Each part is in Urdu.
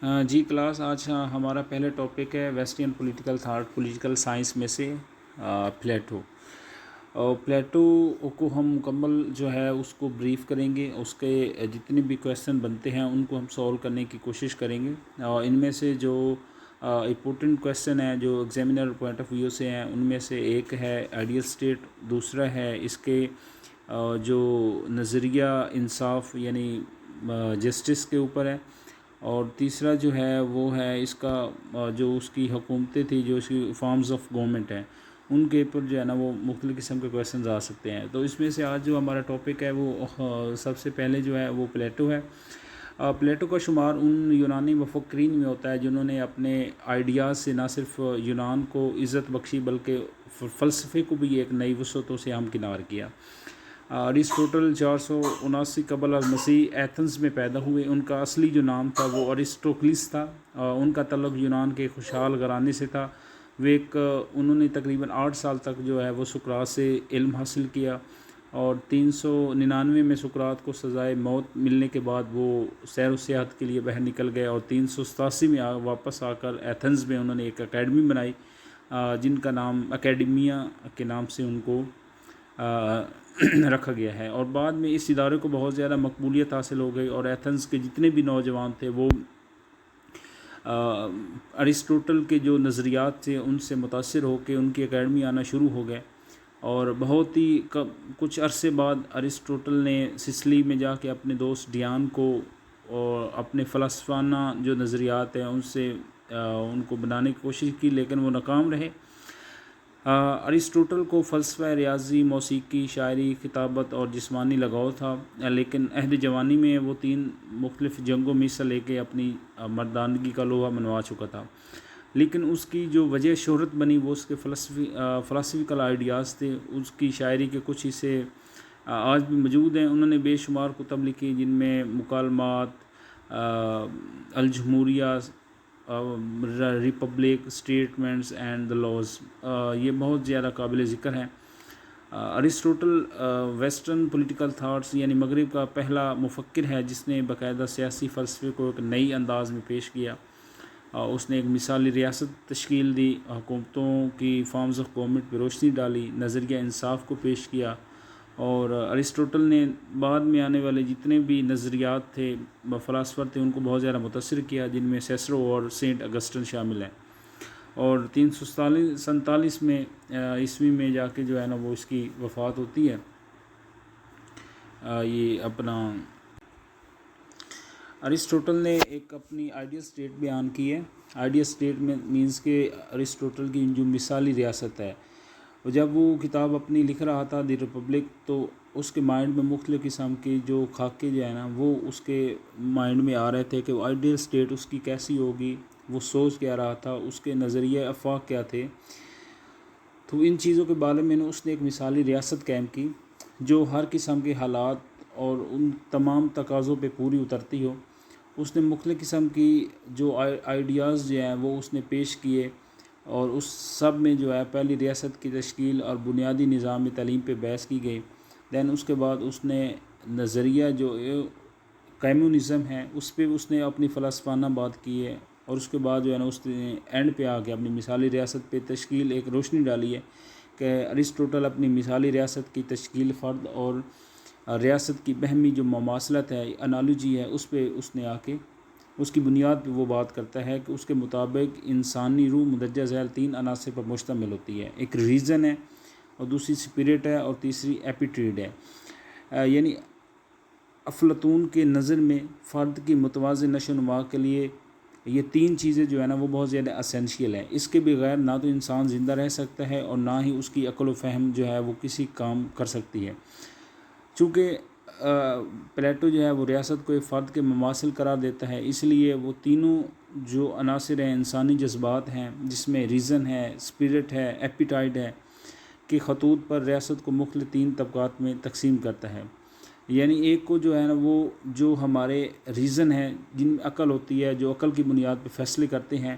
جی کلاس آج ہمارا پہلے ٹاپک ہے western political thought political science میں سے پلیٹو. اور پلیٹو کو ہم مکمل جو ہے اس کو بریف کریں گے. اس کے جتنے بھی کویسچن بنتے ہیں ان کو ہم سولو کرنے کی کوشش کریں گے. اور ان میں سے جو امپورٹنٹ کویسچن ہیں جو ایگزامینر پوائنٹ آف ویو سے ہیں ان میں سے ایک ہے آئیڈیل اسٹیٹ، دوسرا ہے اس کے جو نظریہ انصاف یعنی جسٹس کے اوپر ہے، اور تیسرا جو ہے وہ ہے اس کا جو اس کی حکومتیں تھی، جو اس کی فارمز آف گورنمنٹ ہیں ان کے اوپر جو ہے نا وہ مختلف قسم کے کویسچنز آ سکتے ہیں. تو اس میں سے آج جو ہمارا ٹاپک ہے وہ سب سے پہلے جو ہے وہ پلیٹو ہے. پلیٹو کا شمار ان یونانی مفکرین میں ہوتا ہے جنہوں نے اپنے آئیڈیاز سے نہ صرف یونان کو عزت بخشی بلکہ فلسفے کو بھی ایک نئی وسعتوں سے ہمکنار کیا. ارسطوٹل 479 قبل المسیح ایتھنز میں پیدا ہوئے. ان کا اصلی جو نام تھا وہ ارسطوکلس تھا. ان کا تعلق یونان کے خوشحال گھرانے سے تھا. انہوں نے تقریباً 8 سال تک جو ہے وہ سقراط سے علم حاصل کیا، اور 399 میں سقراط کو سزائے موت ملنے کے بعد وہ سیر و سیاحت کے لیے باہر نکل گئے، اور 387 میں واپس آ کر ایتھنز میں انہوں نے ایک اکیڈمی بنائی جن کا نام اکیڈمیا کے نام سے ان کو رکھا گیا ہے. اور بعد میں اس ادارے کو بہت زیادہ مقبولیت حاصل ہو گئی، اور ایتھنز کے جتنے بھی نوجوان تھے وہ ارسطوٹل کے جو نظریات تھے ان سے متاثر ہو کے ان کی اکیڈمی آنا شروع ہو گئے. اور بہت ہی کچھ عرصے بعد ارسطوٹل نے سسلی میں جا کے اپنے دوست ڈیان کو اور اپنے فلسفانہ جو نظریات ہیں ان سے ان کو بنانے کی کوشش کی، لیکن وہ ناکام رہے. ارسطوٹل کو فلسفہ، ریاضی، موسیقی، شاعری، خطابت اور جسمانی لگاؤ تھا، لیکن عہد جوانی میں وہ 3 مختلف جنگوں میں حصہ لے کے اپنی مردانگی کا لوہا منوا چکا تھا. لیکن اس کی جو وجہ شہرت بنی وہ اس کے فلسفیکل آئیڈیاز تھے. اس کی شاعری کے کچھ حصے آج بھی موجود ہیں. انہوں نے بے شمار کتب لکھی جن میں مکالمات، الجمہوریہ، republic, statements and the laws, یہ بہت زیادہ قابل ذکر ہیں. ارسطوٹل ویسٹرن پولیٹیکل تھاٹس یعنی مغرب کا پہلا مفکر ہے جس نے باقاعدہ سیاسی فلسفے کو ایک نئی انداز میں پیش کیا. اس نے ایک مثالی ریاست تشکیل دی، حکومتوں کی فارمز آف گورنمنٹ پہ روشنی ڈالی، نظریہ انصاف کو پیش کیا. اور ارسطوٹل نے بعد میں آنے والے جتنے بھی نظریات تھے، فلاسفر تھے، ان کو بہت زیادہ متاثر کیا، جن میں سیسرو اور سینٹ اگسٹن شامل ہیں. اور 347 میں عیسوی میں جا کے جو ہے نا وہ اس کی وفات ہوتی ہے. یہ اپنا ارسطوٹل نے ایک اپنی آئیڈیل اسٹیٹ بیان کی ہے. آئیڈیل اسٹیٹ میں مینس کہ ارسطوٹل کی جو مثالی ریاست ہے، جب وہ کتاب اپنی لکھ رہا تھا دی ریپبلک، تو اس کے مائنڈ میں مختلف قسم کی جو خاکے جو ہے نا وہ اس کے مائنڈ میں آ رہے تھے کہ وہ آئیڈیل اسٹیٹ اس کی کیسی ہوگی، وہ سوچ کیا رہا تھا، اس کے نظریہ افاق کیا تھے. تو ان چیزوں کے بارے میں اس نے ایک مثالی ریاست قائم کی جو ہر قسم کے حالات اور ان تمام تقاضوں پہ پوری اترتی ہو. اس نے مختلف قسم کی جو آئیڈیاز جو ہیں وہ اس نے پیش کیے، اور اس سب میں جو ہے پہلی ریاست کی تشکیل اور بنیادی نظام تعلیم پہ بحث کی گئی. دین اس کے بعد اس نے نظریہ جو کمیونزم ہے اس پہ اس نے اپنی فلسفانہ بات کی ہے. اور اس کے بعد جو ہے نا اس نے اینڈ پہ آ کے اپنی مثالی ریاست پہ تشکیل ایک روشنی ڈالی ہے کہ ارسطوٹل اپنی مثالی ریاست کی تشکیل فرد اور ریاست کی بہمی جو مماثلت ہے، انالوجی ہے، اس پہ اس نے آ کے اس کی بنیاد پہ وہ بات کرتا ہے کہ اس کے مطابق انسانی روح مندرجہ ذیل 3 عناصر پر مشتمل ہوتی ہے. ایک ریزن ہے، اور دوسری اسپرٹ ہے، اور تیسری ایپیٹیڈ ہے. یعنی افلاطون کے نظر میں فرد کی متوازن نشو و نما کے لیے یہ 3 چیزیں جو ہے نا وہ بہت زیادہ اسینشیل ہیں. اس کے بغیر نہ تو انسان زندہ رہ سکتا ہے اور نہ ہی اس کی عقل و فہم جو ہے وہ کسی کام کر سکتی ہے. چونکہ پلیٹو جو ہے وہ ریاست کو ایک فرد کے مماثل قرار دیتا ہے، اس لیے وہ تینوں جو عناصر ہیں، انسانی جذبات ہیں جس میں ریزن ہے، اسپرٹ ہے، ایپیٹائٹ ہے، کے خطوط پر ریاست کو مختلف 3 طبقات میں تقسیم کرتا ہے. یعنی ایک کو جو ہے نا وہ جو ہمارے ریزن ہے، جن میں عقل ہوتی ہے، جو عقل کی بنیاد پہ فیصلے کرتے ہیں،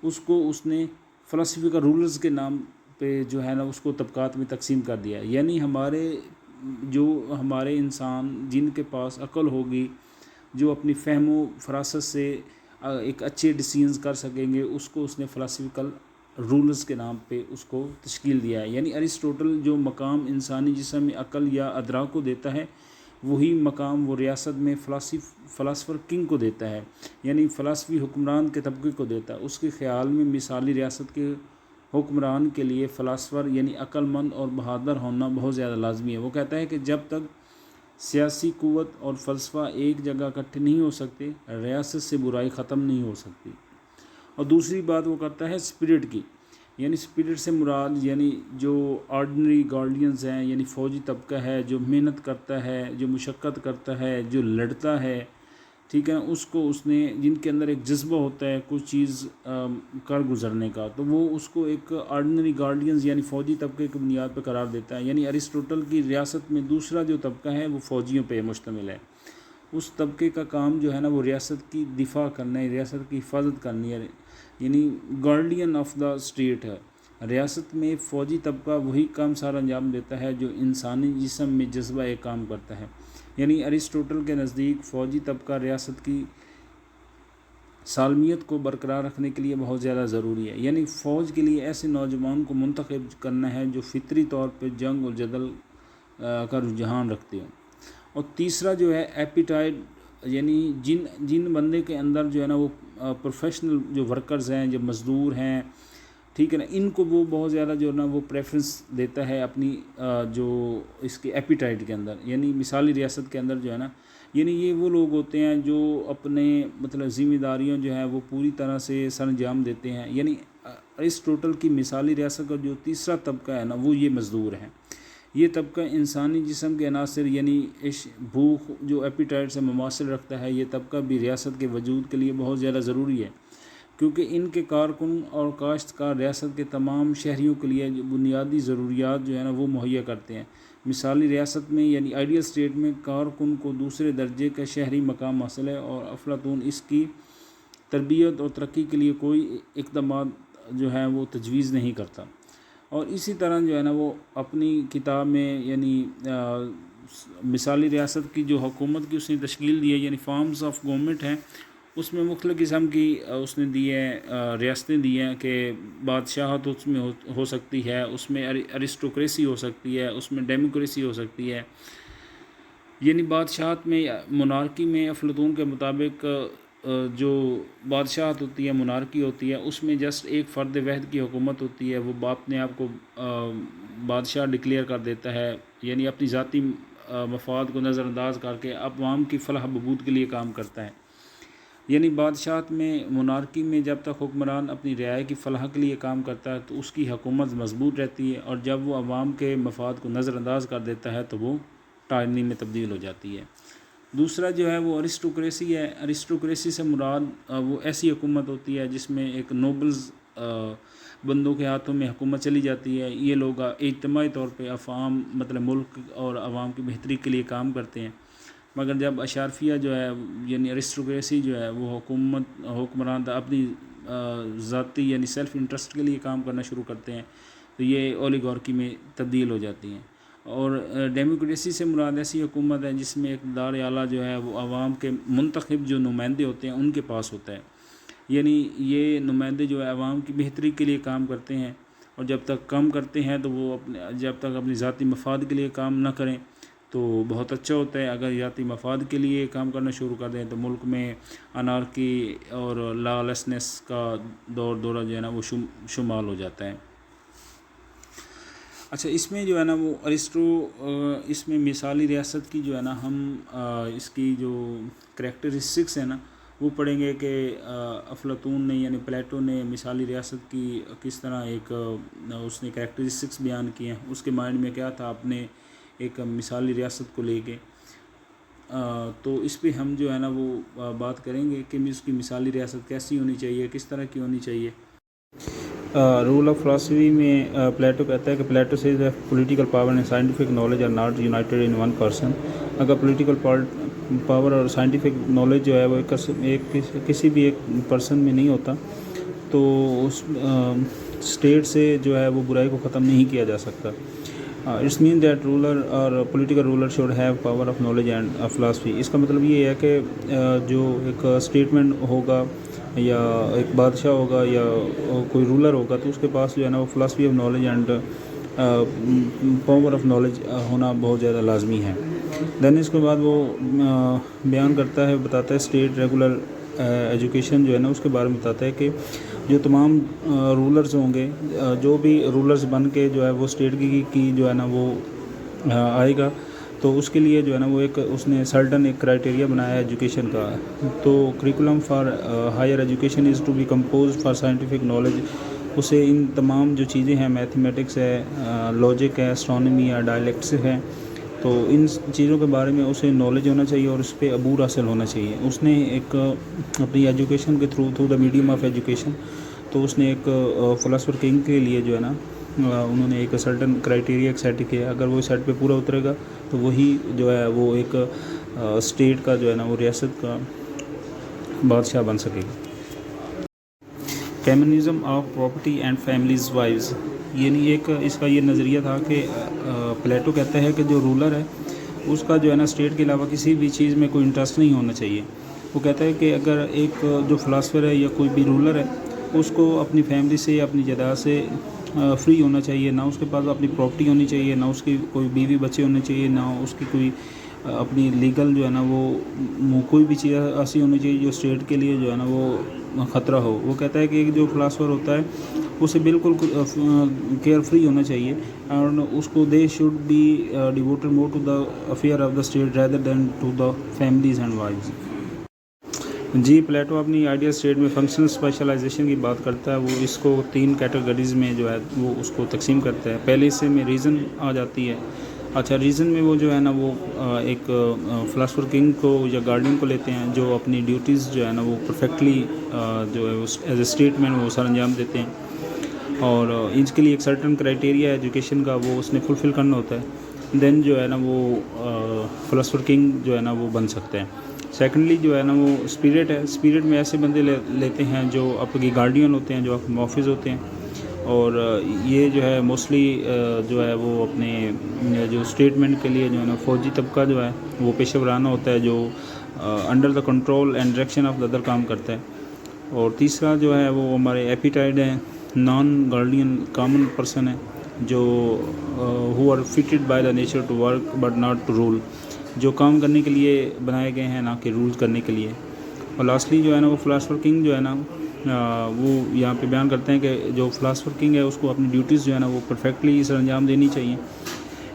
اس کو اس نے فلسفی کا رولرز کے نام پہ جو ہے نا اس کو طبقات میں تقسیم کر دیا. یعنی ہمارے انسان جن کے پاس عقل ہوگی، جو اپنی فہم و فراست سے ایک اچھے ڈیسیژنز کر سکیں گے، اس کو اس نے فلاسفیکل رولز کے نام پہ اس کو تشکیل دیا ہے. یعنی ارسطوٹل جو مقام انسانی جسم میں عقل یا ادراک کو دیتا ہے، وہی مقام وہ ریاست میں فلاسفر کنگ کو دیتا ہے، یعنی فلسفی حکمران کے طبقے کو دیتا ہے. اس کے خیال میں مثالی ریاست کے حکمران کے لیے فلاسفر یعنی عقل مند اور بہادر ہونا بہت زیادہ لازمی ہے. وہ کہتا ہے کہ جب تک سیاسی قوت اور فلسفہ ایک جگہ اکٹھے نہیں ہو سکتے، ریاست سے برائی ختم نہیں ہو سکتی. اور دوسری بات وہ کرتا ہے اسپرٹ کی، یعنی اسپرٹ سے مراد یعنی جو آرڈنری گارڈینز ہیں، یعنی فوجی طبقہ ہے جو محنت کرتا ہے، جو مشقت کرتا ہے، جو لڑتا ہے، ٹھیک ہے نا، اس کو اس نے جن کے اندر ایک جذبہ ہوتا ہے کچھ چیز کر گزرنے کا، تو وہ اس کو ایک آرڈنری گارڈینز یعنی فوجی طبقے کی بنیاد پہ قرار دیتا ہے. یعنی ارسطوٹل کی ریاست میں دوسرا جو طبقہ ہے وہ فوجیوں پہ مشتمل ہے. اس طبقے کا کام جو ہے نا وہ ریاست کی دفاع کرنا ہے، ریاست کی حفاظت کرنی ہے، یعنی گارڈین آف دا اسٹیٹ ہے. ریاست میں فوجی طبقہ وہی کام سارا انجام دیتا ہے جو انسانی جسم میں جذبہ ایک کام کرتا ہے. یعنی ارسطوٹل کے نزدیک فوجی طبقہ ریاست کی سالمیت کو برقرار رکھنے کے لیے بہت زیادہ ضروری ہے. یعنی فوج کے لیے ایسے نوجوان کو منتخب کرنا ہے جو فطری طور پہ جنگ اور جدل کا رجحان رکھتے ہوں. اور تیسرا جو ہے ایپیٹائٹ، یعنی جن بندے کے اندر جو ہے نا وہ پروفیشنل جو ورکرز ہیں، جو مزدور ہیں، ٹھیک ہے نا، ان کو وہ بہت زیادہ جو ہے نا وہ پریفرنس دیتا ہے اپنی جو اس کے ایپیٹائٹ کے اندر. یعنی مثالی ریاست کے اندر جو ہے نا، یعنی یہ وہ لوگ ہوتے ہیں جو اپنے مطلب ذمہ داریوں جو ہے وہ پوری طرح سے سر انجام دیتے ہیں. یعنی ارسطوٹل کی مثالی ریاست کا جو تیسرا طبقہ ہے نا وہ یہ مزدور ہیں. یہ طبقہ انسانی جسم کے عناصر یعنی بھوک جو ایپیٹائٹ سے مماثل رکھتا ہے، یہ طبقہ بھی ریاست کے وجود کے لیے بہت زیادہ ضروری ہے، کیونکہ ان کے کارکن اور کاشتکار ریاست کے تمام شہریوں کے لیے جو بنیادی ضروریات جو ہے نا وہ مہیا کرتے ہیں. مثالی ریاست میں یعنی آئیڈیل اسٹیٹ میں کارکن کو دوسرے درجے کا شہری مقام حاصل ہے، اور افلاطون اس کی تربیت اور ترقی کے لیے کوئی اقدامات جو ہے وہ تجویز نہیں کرتا. اور اسی طرح جو ہے نا وہ اپنی کتاب میں یعنی مثالی ریاست کی جو حکومت کی اس نے تشکیل دی ہے، یعنی فارمز آف گورنمنٹ ہیں، اس میں مختلف قسم کی اس نے دی ہے ریاستیں دی ہیں کہ بادشاہت اس میں ہو سکتی ہے، اس میں ارسٹوکریسی ہو سکتی ہے، اس میں ڈیموکریسی ہو سکتی ہے. یعنی بادشاہت میں مونارکی میں افلاطون کے مطابق جو بادشاہت ہوتی ہے، مونارکی ہوتی ہے، اس میں جسٹ ایک فرد واحد کی حکومت ہوتی ہے. وہ اپنے آپ کو بادشاہ ڈکلیئر کر دیتا ہے، یعنی اپنی ذاتی مفاد کو نظر انداز کر کے عوام کی فلاح بہبود کے لیے کام کرتا ہے. یعنی بادشاہت میں مونارکی میں جب تک حکمران اپنی رعایا کی فلاح کے لیے کام کرتا ہے تو اس کی حکومت مضبوط رہتی ہے، اور جب وہ عوام کے مفاد کو نظر انداز کر دیتا ہے تو وہ ٹائرنی میں تبدیل ہو جاتی ہے. دوسرا جو ہے وہ ارسٹوکریسی ہے. ارسٹوکریسی سے مراد وہ ایسی حکومت ہوتی ہے جس میں ایک نوبلز بندوں کے ہاتھوں میں حکومت چلی جاتی ہے. یہ لوگ اجتماعی طور پہ عوام مطلب ملک اور عوام کی بہتری کے لیے کام کرتے ہیں. مگر جب اشرافیہ جو ہے یعنی ارسٹوکریسی جو ہے وہ حکمران اپنی ذاتی یعنی سیلف انٹرسٹ کے لیے کام کرنا شروع کرتے ہیں، تو یہ اولیگارکی میں تبدیل ہو جاتی ہیں. اور ڈیموکریسی سے مراد ایسی حکومت ہے جس میں اقتدار اعلیٰ جو ہے وہ عوام کے منتخب جو نمائندے ہوتے ہیں ان کے پاس ہوتا ہے. یعنی یہ نمائندے جو ہے عوام کی بہتری کے لیے کام کرتے ہیں، اور جب تک کام کرتے ہیں تو وہ جب تک اپنی ذاتی مفاد کے لیے کام نہ کریں تو بہت اچھا ہوتا ہے. اگر ذاتی مفاد کے لیے کام کرنا شروع کر دیں تو ملک میں انارکی اور لا لیسنس کا دورہ جو ہے نا وہ شمال ہو جاتا ہے. اچھا، اس میں جو ہے نا وہ اس میں مثالی ریاست کی جو ہے نا ہم اس کی جو کریکٹرسٹکس ہیں نا وہ پڑھیں گے کہ افلاطون نے یعنی پلیٹو نے مثالی ریاست کی کس طرح ایک اس نے کریکٹرسٹکس بیان کی ہیں، اس کے مائنڈ میں کیا تھا اپنے ایک مثالی ریاست کو لے کے. تو اس پہ ہم جو ہے نا وہ بات کریں گے کہ اس کی مثالی ریاست کیسی ہونی چاہیے، کس طرح کی ہونی چاہیے. رول آف فلاسفی میں پلیٹو کہتا ہے کہ پلیٹو سے political power and scientific knowledge are not united in one person. اگر پولیٹیکل پاور اور سائنٹیفک نالج جو ہے وہ کسی بھی ایک پرسن میں نہیں ہوتا تو اس اسٹیٹ سے جو ہے وہ برائی کو ختم نہیں کیا جا سکتا. اٹس مین دیٹ رولر اور political ruler should have power of knowledge and philosophy. اس کا مطلب یہ ہے کہ جو ایک اسٹیٹمنٹ ہوگا یا ایک بادشاہ ہوگا یا کوئی رولر ہوگا تو اس کے پاس جو ہے نا وہ philosophy of knowledge and power of knowledge ہونا بہت زیادہ لازمی ہے. دین اس کے بعد وہ بیان کرتا ہے، بتاتا ہے اسٹیٹ ریگولر ایجوکیشن جو ہے نا اس کے بارے میں بتاتا ہے کہ جو تمام رولرز ہوں گے، جو بھی رولرز بن کے جو ہے وہ اسٹیٹ کی جو ہے نا وہ آئے گا تو اس کے لیے جو ہے نا وہ ایک اس نے سرٹن ایک کرائٹیریا بنایا ہے ایجوکیشن کا. تو curriculum for higher education is to be compose for scientific knowledge. اسے ان تمام جو چیزیں ہیں، میتھمیٹکس ہے، لاجک ہے، اسٹرانومی ہے، ڈائلیکٹس ہے، تو ان چیزوں کے بارے میں اسے نالج ہونا چاہیے اور اس پہ عبور حاصل ہونا چاہیے. اس نے ایک اپنی ایجوکیشن کے through the medium of education, تو اس نے ایک فلاسفر کنگ کے لیے جو ہے نا انہوں نے ایک سرٹن کرائٹیریا ایک سیٹ کیا. اگر وہ سیٹ پہ پورا اترے گا تو وہی جو ہے وہ ایک اسٹیٹ کا جو ہے نا وہ ریاست کا بادشاہ بن سکے گا. Feminism of property and families wives, یعنی ایک اس کا یہ نظریہ تھا کہ پلیٹو کہتا ہے کہ جو رولر ہے اس کا جو ہے نا اسٹیٹ کے علاوہ کسی بھی چیز میں کوئی انٹرسٹ نہیں ہونا چاہیے. وہ کہتا ہے کہ اگر ایک جو فلاسفر ہے یا کوئی بھی رولر ہے اس کو اپنی فیملی سے یا اپنی جائیداد سے فری ہونا چاہیے، نہ اس کے پاس اپنی پراپرٹی ہونی چاہیے، نہ اس کی کوئی بیوی بچے ہونے چاہیے، نہ اس کی کوئی اپنی لیگل جو ہے نا وہ کوئی بھی چیز ایسی ہونی چاہیے جو اسٹیٹ کے لیے جو ہے نا وہ خطرہ ہو. وہ کہتا ہے کہ ایک جو فلاسفر ہوتا ہے اسے بالکل کیئر فری ہونا چاہیے اور اس کو they should be devoted more to the affair of the state rather than to the families and wives. جی پلیٹو اپنی آئیڈیل اسٹیٹ میں فنکشنل اسپیشلائزیشن کی بات کرتا ہے. وہ اس کو 3 کیٹیگریز میں جو ہے وہ اس کو تقسیم کرتا ہے. پہلے حصے میں ریزن آ جاتی ہے. اچھا، ریزن میں وہ جو ہے نا وہ ایک فلاسفر کنگ کو یا گارڈین کو لیتے ہیں جو اپنی ڈیوٹیز جو ہے نا وہ پرفیکٹلی جو ہے ایز اے اسٹیٹ مین وہ سر انجام دیتے ہیں اور اس کے لیے ایک سرٹن کرائٹیریا ہے ایجوکیشن کا وہ اس نے فلفل کرنا ہوتا ہے. دین جو ہے نا وہ فلاسفر کنگ جو ہے نا وہ بن سکتے ہیں. سیکنڈلی جو ہے نا وہ اسپرٹ ہے. اسپرٹ میں ایسے بندے لیتے ہیں جو آپ کے گارڈین ہوتے ہیں، جو آپ محافظ ہوتے ہیں، اور یہ جو ہے موسٹلی جو ہے وہ اپنے جو اسٹیٹمنٹ کے لیے جو ہے نا فوجی طبقہ جو ہے وہ پیشہ ورانہ ہوتا ہے جو under the control and direction of the other کام کرتا ہے. اور تیسرا جو ہے وہ ہمارے ایپیٹائڈ ہیں، نان گارڈین کامن پرسن ہے جو who are fitted by the nature to work but not to rule, جو کام کرنے کے لیے بنائے گئے ہیں نہ کہ رول کرنے کے لیے. اور لاسٹلی جو ہے نا وہ فلاسفر کنگ جو ہے نا وہ یہاں پہ بیان کرتے ہیں کہ جو فلاسفر کنگ ہے اس کو اپنی ڈیوٹیز جو ہے نا وہ پرفیکٹلی سر انجام دینی چاہیے.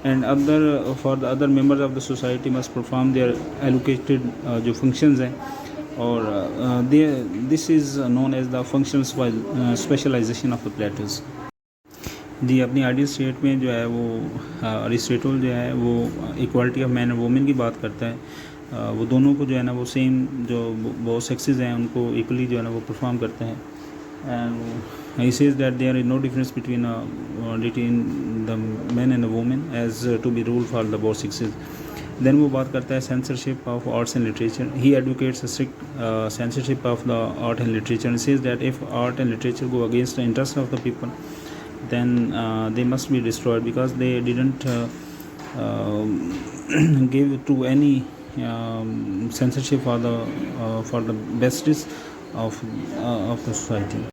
And for the other members of the society must perform their allocated جو فنکشنز ہیں، اور this is known as the functional specialization of the Plato's. جی اپنی آئیڈیل اسٹیٹ میں جو ہے وہ ارسطاٹل جو ہے وہ ایکوالٹی آف مین اور وومن کی بات کرتا ہے. وہ دونوں کو جو ہے نا وہ سیم جو وہ سیکسز ہیں ان کو ایکولی جو ہے نا وہ پرفارم کرتے ہیں. And he says that there is no difference between the man and the woman as to be rule for the both sexes. دین وہ بات کرتا ہے censorship of arts and literature. He advocates strict censorship of the art and literature and says that if art and literature go against the interest of the people then they must be destroyed because they didn't give to any censorship for the best of the society.